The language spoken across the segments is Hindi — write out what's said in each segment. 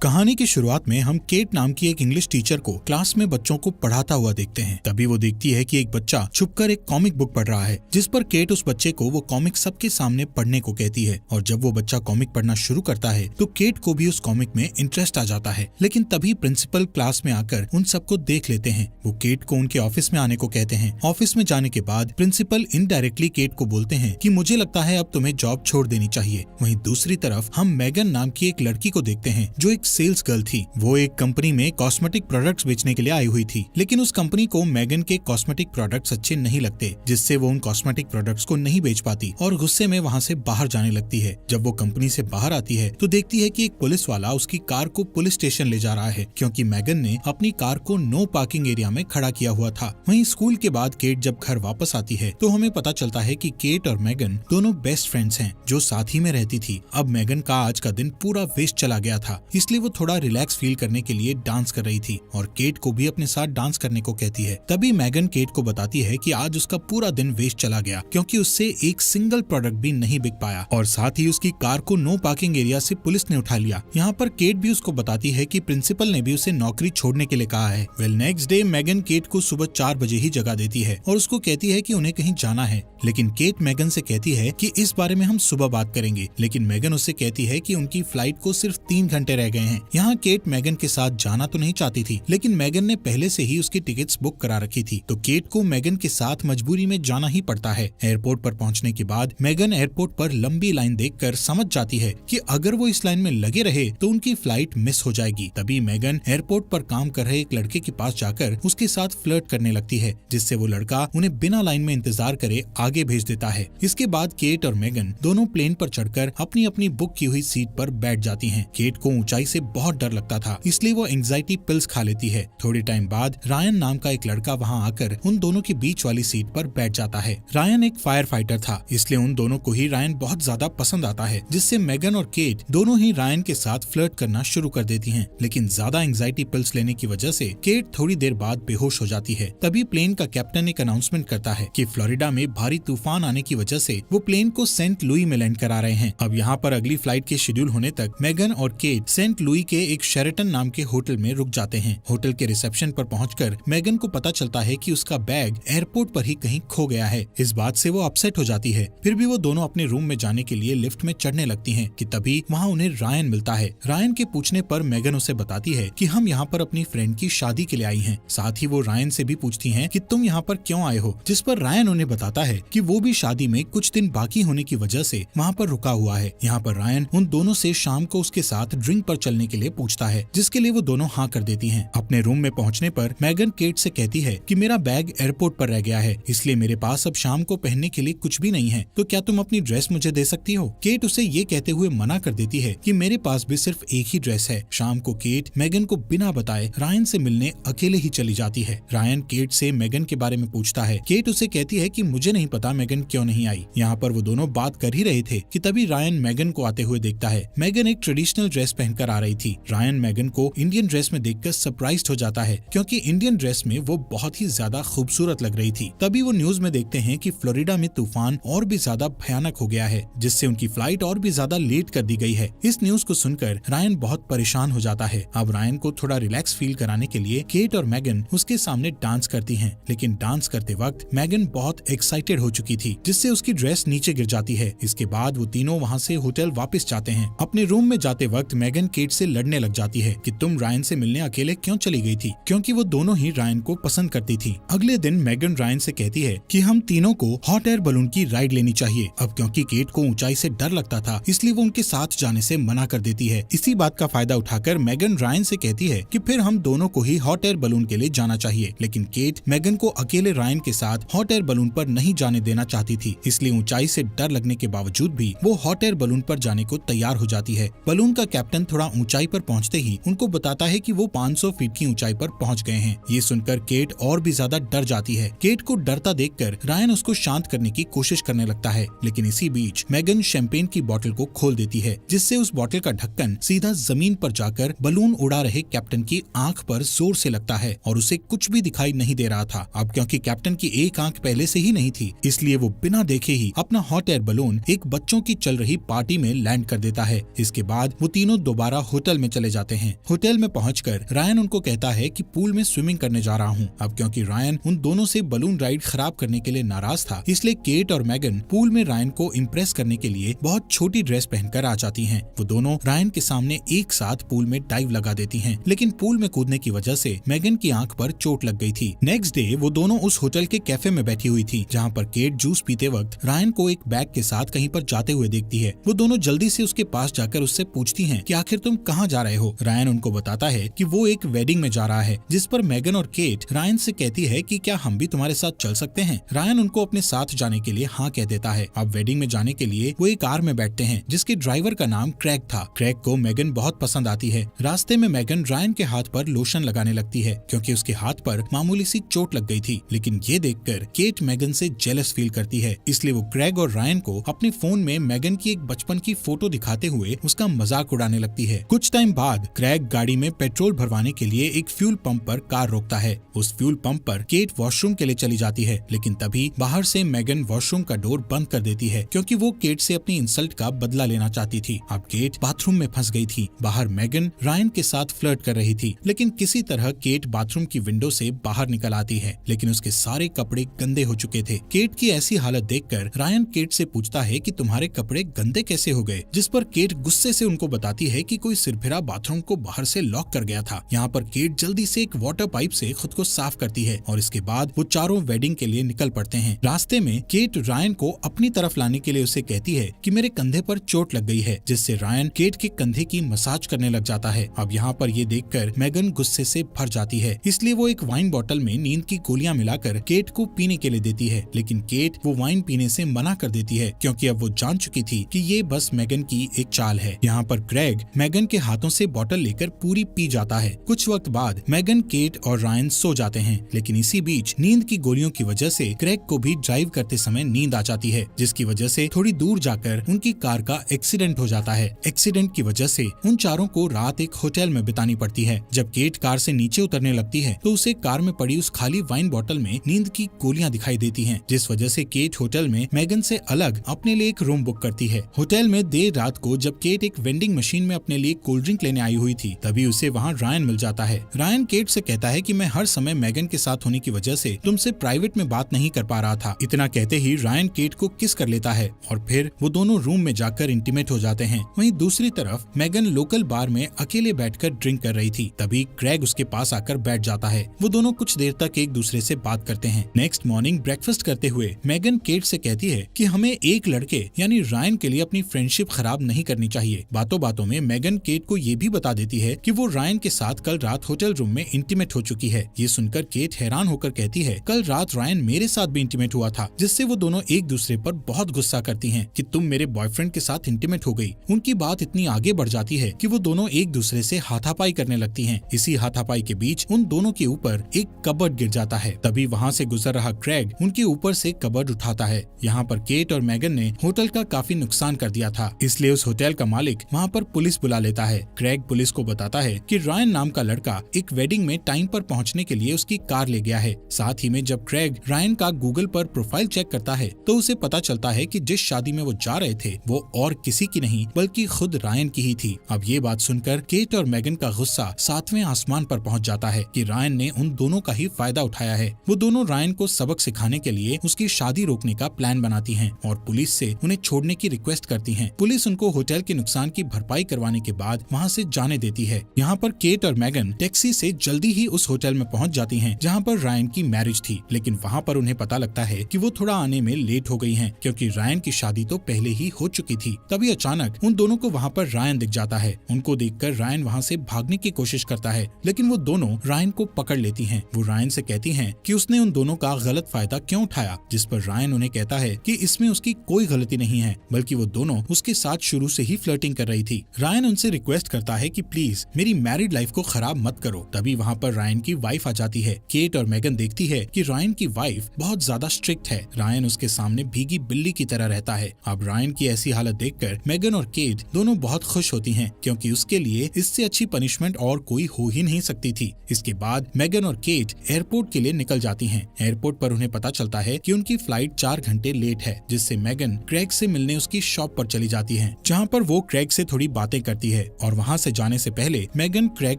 कहानी की शुरुआत में हम केट नाम की एक इंग्लिश टीचर को क्लास में बच्चों को पढ़ाता हुआ देखते हैं। तभी वो देखती है कि एक बच्चा छुपकर एक कॉमिक बुक पढ़ रहा है, जिस पर केट उस बच्चे को वो कॉमिक सबके सामने पढ़ने को कहती है। और जब वो बच्चा कॉमिक पढ़ना शुरू करता है तो केट को भी उस कॉमिक में इंटरेस्ट आ जाता है। लेकिन तभी प्रिंसिपल क्लास में आकर उन सबको देख लेते हैं। वो केट को उनके ऑफिस में आने को कहते हैं। ऑफिस में जाने के बाद प्रिंसिपल इनडायरेक्टली केट को बोलते हैं कि मुझे लगता है अब तुम्हें जॉब छोड़ देनी चाहिए। वहीं दूसरी तरफ हम मैगन नाम की एक लड़की को देखते हैं जो एक सेल्स गर्ल थी। वो एक कंपनी में कॉस्मेटिक प्रोडक्ट्स बेचने के लिए आई हुई थी, लेकिन उस कंपनी को मैगन के कॉस्मेटिक प्रोडक्ट्स अच्छे नहीं लगते, जिससे वो उन कॉस्मेटिक प्रोडक्ट्स को नहीं बेच पाती और गुस्से में वहाँ से बाहर जाने लगती है। जब वो कंपनी से बाहर आती है तो देखती है कि एक पुलिस वाला उसकी कार को पुलिस स्टेशन ले जा रहा है, क्योंकि मैगन ने अपनी कार को नो पार्किंग एरिया में खड़ा किया हुआ था। वहीं स्कूल के बाद केट जब घर वापस आती है तो हमें पता चलता है कि केट और मैगन दोनों बेस्ट फ्रेंड्स हैं जो साथ ही में रहती थी। अब मैगन का आज का दिन पूरा वेस्ट चला गया था, इसलिए वो थोड़ा रिलैक्स फील करने के लिए डांस कर रही थी और केट को भी अपने साथ डांस करने को कहती है। तभी मैगन केट को बताती है कि आज उसका पूरा दिन वेस्ट चला गया, क्योंकि उससे एक सिंगल प्रोडक्ट भी नहीं बिक पाया और साथ ही उसकी कार को नो पार्किंग एरिया से पुलिस ने उठा लिया। यहाँ पर केट भी उसको बताती है कि प्रिंसिपल ने भी उसे नौकरी छोड़ने के लिए कहा है। नेक्स्ट डे मैगन केट को सुबह 4 बजे ही जगा देती है और उसको कहती है कि उन्हें कहीं जाना है, लेकिन केट मैगन से कहती है कि इस बारे में हम सुबह बात करेंगे। लेकिन मैगन उससे कहती है कि उनकी फ्लाइट को सिर्फ 3 घंटे रह गए हैं। यहाँ केट मैगन के साथ जाना तो नहीं चाहती थी, लेकिन मैगन ने पहले से ही उसकी टिकट्स बुक करा रखी थी, तो केट को मैगन के साथ मजबूरी में जाना ही पड़ता है। एयरपोर्ट पर पहुंचने के बाद मैगन एयरपोर्ट पर लंबी लाइन देखकर समझ जाती है कि अगर वो इस लाइन में लगे रहे तो उनकी फ्लाइट मिस हो जाएगी। तभी मैगन एयरपोर्ट पर काम कर रहे एक लड़के के पास जाकर उसके साथ फ्लर्ट करने लगती है, जिससे वो लड़का उन्हें बिना लाइन में इंतजार करे आगे भेज देता है। इसके बाद केट और मैगन दोनों प्लेन पर चढ़कर अपनी अपनी बुक की हुई सीट पर बैठ जाती हैं। केट को ऊंचाई से बहुत डर लगता था, इसलिए वो एंजाइटी पिल्स खा लेती है। थोड़े टाइम बाद रायन नाम का एक लड़का वहां आकर उन दोनों के बीच वाली सीट पर बैठ जाता है। रायन एक फायर फाइटर था, इसलिए उन दोनों को ही रायन बहुत ज्यादा पसंद आता है, जिससे मैगन और केट दोनों ही रायन के साथ फ्लर्ट करना शुरू कर देती हैं। लेकिन ज्यादा एंजाइटी पिल्स लेने की वजह से केट थोड़ी देर बाद बेहोश हो जाती है। तभी प्लेन का कैप्टन एक अनाउंसमेंट करता है कि फ्लोरिडा में भारी तूफान आने की वजह से वो प्लेन को सेंट लुई में लैंड करा रहे हैं। अब यहाँ पर अगली फ्लाइट के शेड्यूल होने तक मैगन और केट सेंट लुई के एक शेरेटन नाम के होटल में रुक जाते हैं। होटल के रिसेप्शन पर पहुंचकर मैगन को पता चलता है कि उसका बैग एयरपोर्ट पर ही कहीं खो गया है। इस बात से वो अपसेट हो जाती है। फिर भी वो दोनों अपने रूम में जाने के लिए लिफ्ट में चढ़ने लगती हैं कि तभी वहाँ उन्हें रायन मिलता है। रायन के पूछने पर मैगन उसे बताती है कि हम यहाँ पर अपनी फ्रेंड की शादी के लिए आई हैं। साथ ही वो रायन से भी पूछती हैं कि तुम यहाँ पर क्यों आए हो, जिस पर रायन उन्हें बताता है कि वो भी शादी में कुछ दिन बाकी होने की वजह से वहाँ पर रुका हुआ है। यहाँ पर रायन उन दोनों से शाम को उसके साथ ड्रिंक पर चलने के लिए पूछता है, जिसके लिए वो दोनों हाँ कर देती हैं। अपने रूम में पहुँचने पर मैगन केट से कहती है कि मेरा बैग एयरपोर्ट पर रह गया है, इसलिए मेरे पास अब शाम को पहनने के लिए कुछ भी नहीं है, तो क्या तुम अपनी ड्रेस मुझे दे सकती हो। केट उसे ये कहते हुए मना कर देती है कि मेरे पास भी सिर्फ एक ही ड्रेस है। शाम को केट मैगन को बिना बताए रायन से मिलने अकेले ही चली जाती है। रायन केट से मैगन के बारे में पूछता है। केट उसे कहती है कि मुझे नहीं पता मैगन क्यों नहीं आई। यहाँ पर वो दोनों बात कर ही रहे थे कि तभी रायन मैगन को आते हुए देखता है। मैगन एक ट्रेडिशनल ड्रेस पहनकर आ रही थी। रायन मैगन को इंडियन ड्रेस में देखकर सरप्राइज्ड हो जाता है, क्योंकि इंडियन ड्रेस में वो बहुत ही ज्यादा खूबसूरत लग रही थी। तभी वो न्यूज में देखते हैं कि फ्लोरिडा में तूफान और भी ज्यादा भयानक हो गया है, जिससे उनकी फ्लाइट और भी ज्यादा लेट कर दी गई है। इस न्यूज को सुनकर रायन बहुत परेशान हो जाता है। अब रायन को थोड़ा रिलैक्स फील कराने के लिए केट और मैगन उसके सामने डांस करती हैं, लेकिन डांस करते वक्त मैगन बहुत एक्साइटेड हो चुकी थी, जिससे उसकी ड्रेस नीचे गिर जाती है। इसके बाद वो तीनों वहाँ से होटल वापस जाते हैं। अपने रूम में जाते वक्त मैगन केट से लड़ने लग जाती है कि तुम रायन से मिलने अकेले क्यों चली गई थी, क्योंकि वो दोनों ही रायन को पसंद करती थी। अगले दिन मैगन रायन से कहती है कि हम तीनों को हॉट एयर बलून की राइड लेनी चाहिए। अब क्योंकि केट को ऊंचाई से डर लगता था, इसलिए वो उनके साथ जाने से मना कर देती है। इसी बात का फायदा उठाकर मैगन रायन से कहती है कि फिर हम दोनों को ही हॉट एयर बलून के लिए जाना चाहिए। लेकिन केट मैगन को अकेले रायन के साथ हॉट एयर बलून पर नहीं जाने देना चाहती थी, इसलिए ऊंचाई से डर लगने के बावजूद भी वो हॉट एयर बलून पर जाने को तैयार हो जाती है। बलून का कैप्टन थोड़ा ऊंचाई पर पहुंचते ही उनको बताता है कि वो 500 फीट की ऊंचाई पर पहुंच गए हैं। ये सुनकर केट और भी ज्यादा डर जाती है। केट को डरता देखकर रायन उसको शांत करने की कोशिश करने लगता है, लेकिन इसी बीच मैगन शैंपेन की बोतल को खोल देती है, जिससे उस बोतल का ढक्कन सीधा जमीन पर जाकर बलून उड़ा रहे कैप्टन की आंख पर जोर से लगता है और उसे कुछ भी दिखाई नहीं दे रहा था। अब क्योंकि कैप्टन की एक आंख पहले से ही नहीं थी, इसलिए वो बिना देखे ही अपना हॉट एयर बलून एक बच्चों की चल रही पार्टी में लैंड कर देता है। इसके बाद वो तीनों दोबारा होटल में चले जाते हैं। होटल में पहुंचकर रायन उनको कहता है कि पूल में स्विमिंग करने जा रहा हूँ। अब क्योंकि रायन उन दोनों से बलून राइड खराब करने के लिए नाराज था, इसलिए केट और मैगन पूल में रायन को इम्प्रेस करने के लिए बहुत छोटी ड्रेस पहनकर आ जाती हैं। वो दोनों रायन के सामने एक साथ पूल में डाइव लगा देती हैं, लेकिन पूल में कूदने की वजह से मैगन की आंख पर चोट लग गई थी। नेक्स्ट डे वो दोनों उस होटल के कैफे में बैठी हुई थी, जहाँ पर केट जूस पीते वक्त रायन को एक बैग के साथ कहीं पर जाते हुए देखती है। वो दोनों जल्दी से उसके पास जाकर उससे पूछती हैं कि आखिर तुम कहाँ जा रहे हो। रायन उनको बताता है कि वो एक वेडिंग में जा रहा है, जिस पर मैगन और केट रायन से कहती है कि क्या हम भी तुम्हारे साथ चल सकते हैं। रायन उनको अपने साथ जाने के लिए हाँ कह देता है। अब वेडिंग में जाने के लिए वो एक कार में बैठते हैं, जिसके ड्राइवर का नाम क्रैग था। क्रैग को मैगन बहुत पसंद आती है। रास्ते में मैगन रायन के हाथ पर लोशन लगाने लगती है, क्योंकि उसके हाथ पर मामूली सी चोट लग गई थी। लेकिन ये देखकर केट मैगन से जेलस फील करती है, इसलिए वो क्रैग और रायन को अपने फोन में मैगन की एक बचपन की फोटो दिखाते हुए उसका मजाक उड़ाने लगती है। कुछ टाइम बाद क्रैग गाड़ी में पेट्रोल भरवाने के लिए एक फ्यूल पंप पर कार रोकता है। उस फ्यूल पंप पर केट वॉशरूम के लिए चली जाती है, लेकिन तभी बाहर से मैगन वॉशरूम का डोर बंद कर देती है, क्योंकि वो केट से अपनी इंसल्ट का बदला लेना चाहती थी। अब केट बाथरूम में फंस गई थी। बाहर मैगन रायन के साथ फ्लर्ट कर रही थी, लेकिन किसी तरह केट बाथरूम की विंडो से बाहर निकल आती है, लेकिन उसके सारे कपड़े गंदे हो चुके थे। केट की ऐसी हालत देखकर रायन केट से पूछता है कि तुम्हारे कपड़े गंदे कैसे हो गए, जिस पर केट गुस्से से उनको बताती है कि कोई सिरफिरा बाथरूम को बाहर से लॉक कर गया था। यहाँ पर केट जल्दी से एक वाटर पाइप से खुद को साफ करती है और इसके बाद वो चारों वेडिंग के लिए निकल पड़ते हैं। रास्ते में केट रायन को अपनी तरफ लाने के लिए उसे कहती है कि मेरे कंधे पर चोट लग गई है, जिससे रायन केट के कंधे की मसाज करने लग जाता है। अब यहाँ पर ये देखकर मैगन गुस्से से भर जाती है, इसलिए वो एक वाइन बोतल में नींद की गोलियां मिलाकर केट को पीने के लिए देती है, लेकिन केट वो वाइन पीने से मना कर देती है, क्योंकि अब वो जान चुकी थी कि ये बस मैगन की एक चाल है। यहाँ पर क्रैग मैगन के हाथों से बोतल लेकर पूरी पी जाता है। कुछ वक्त बाद मैगन, केट और रायन सो जाते हैं, लेकिन इसी बीच नींद की गोलियों की वजह से क्रैग को भी ड्राइव करते समय नींद आ जाती है, जिसकी वजह से थोड़ी दूर जाकर उनकी कार का एक्सीडेंट हो जाता है। एक्सीडेंट की वजह से उन चारों को रात एक होटल में बितानी पड़ती है। जब केट कार से नीचे उतरने लगती है तो उसे कार में पड़ी उस खाली वाइन बोतल में नींद की गोलियां दिखाई देती हैं, जिस वजह से केट होटल में मैगन से अलग अपने लिए एक रूम बुक करती है। होटल में देर रात को जब केट एक वेंडिंग मशीन में अपने लिए कोल्ड ड्रिंक लेने आई हुई थी, तभी उसे वहाँ रायन मिल जाता है। रायन केट से कहता है कि मैं हर समय मैगन के साथ होने की वजह से तुमसे प्राइवेट में बात नहीं कर पा रहा था। इतना कहते ही रायन केट को किस कर लेता है और फिर वो दोनों रूम में जाकर इंटीमेट हो जाते हैं। वहीं दूसरी तरफ मैगन लोकल बार में अकेले बैठकर ड्रिंक कर रही थी, तभी क्रैग उसके पास आकर बैठ जाता है। वो दोनों कुछ देर तक एक दूसरे से बात करते हैं। नेक्स्ट मॉर्निंग ब्रेकफास्ट करते हुए मैगन केट से कहती है कि हमें एक लड़के यानी रायन के लिए अपनी फ्रेंडशिप खराब नहीं करनी चाहिए। बातों बातों में मैगन केट को ये भी बता देती है कि वो रायन के साथ कल रात होटल रूम में इंटीमेट हो चुकी है। ये सुनकर केट हैरान होकर कहती है कल रात रायन मेरे साथ भी इंटीमेट हुआ था, जिससे वो दोनों एक दूसरे पर बहुत गुस्सा करती हैं कि तुम मेरे बॉयफ्रेंड के साथ इंटीमेट हो गई। उनकी बात इतनी आगे बढ़ जाती है कि वो दोनों एक दूसरे से हाथापाई करने लगती हैं। इसी हाथापाई के बीच उन दोनों के ऊपर एक कबर्ड गिर जाता है। तभी वहाँ से गुजर रहा क्रैग उनके ऊपर से कबर्ड उठाता है। यहाँ पर केट और मैगन ने होटल का काफी नुकसान कर दिया था, इसलिए उस होटल का मालिक वहाँ पर पुलिस बुला लेता है। क्रैग पुलिस को बताता है कि रायन नाम का लड़का एक वेडिंग में टाइम पर पहुँचने के लिए उसकी कार ले गया है। साथ ही में जब क्रैग रायन का गूगल पर प्रोफाइल चेक करता है तो उसे पता चलता है कि जिस शादी में वो जा रहे थे वो और किसी की नहीं बल्कि खुद रायन की ही थी। अब ये बात सुनकर केट और मैगन का गुस्सा 7वें आसमान पर पहुंच जाता है कि रायन ने उन दोनों का ही फायदा उठाया है। वो दोनों रायन को सबक सिखाने के लिए उसकी शादी रोकने का प्लान बनाती हैं और पुलिस से उन्हें छोड़ने की रिक्वेस्ट करती हैं। पुलिस उनको होटल के नुकसान की भरपाई करवाने के बाद वहाँ से जाने देती है। यहाँ पर केट और मैगन टैक्सी से जल्दी ही उस होटल में पहुँच जाती हैं जहाँ पर रायन की मैरिज थी, लेकिन वहाँ पर उन्हें पता लगता है कि वो थोड़ा आने में लेट हो गई हैं, क्योंकि रायन की शादी तो पहले ही हो चुकी थी। तभी अचानक उन दोनों को वहाँ पर रायन दिख जाता है। उनको देखकर रायन वहाँ से भागने की कोशिश करता है, लेकिन वो दोनों रायन को पकड़ लेती हैं। वो रायन से कहती हैं कि उसने उन दोनों का गलत फायदा क्यों उठाया, जिस पर रायन उन्हें कहता है कि इसमें उसकी कोई गलती नहीं है, बल्कि वो दोनों उसके साथ शुरू से ही फ्लर्टिंग कर रही थी। रायन उनसे रिक्वेस्ट करता है कि प्लीज मेरी मैरिड लाइफ को खराब मत करो। तभी वहाँ पर रायन की वाइफ आ जाती है। केट और मैगन देखती है कि रायन की वाइफ बहुत ज्यादा स्ट्रिक्ट है। रायन उसके सामने भीगी बिल्ली की तरह रहता है। अब रायन की ऐसी हालत देखकर मैगन और केट दोनों बहुत खुश होती हैं, क्योंकि उसके लिए इससे अच्छी पनिशमेंट और कोई हो ही नहीं सकती थी। इसके बाद मैगन और केट एयरपोर्ट के लिए निकल जाती हैं। एयरपोर्ट पर उन्हें पता चलता है कि उनकी फ्लाइट 4 घंटे लेट है, जिससे मैगन क्रैग से मिलने उसकी शॉप पर चली जाती है, जहाँ पर वो क्रैग से थोड़ी बातें करती है। है और वहाँ से जाने से पहले मैगन क्रेग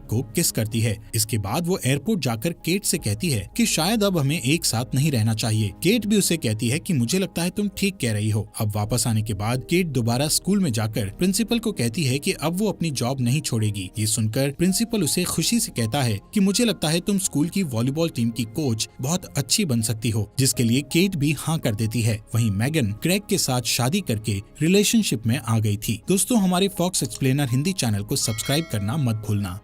को किस करती है। इसके बाद वो एयरपोर्ट जाकर केट से कहती है कि शायद अब हमें एक साथ नहीं रहना चाहिए। केट भी उसे कहती है कि मुझे लगता है तुम ठीक कह रही हो। अब वापस आने के बाद केट दोबारा स्कूल में जाकर प्रिंसिपल को कहती है कि अब वो अपनी जॉब नहीं छोड़ेगी। ये सुनकर प्रिंसिपल उसे खुशी से कहता है कि मुझे लगता है तुम स्कूल की वॉलीबॉल टीम की कोच बहुत अच्छी बन सकती हो, जिसके लिए केट भी हाँ कर देती है। वहीं मैगन क्रेग के साथ शादी करके रिलेशनशिप में आ गई थी। दोस्तों, हमारे फॉक्स एक्सप्लेनर हिंदी चैनल को सब्सक्राइब करना मत भूलना।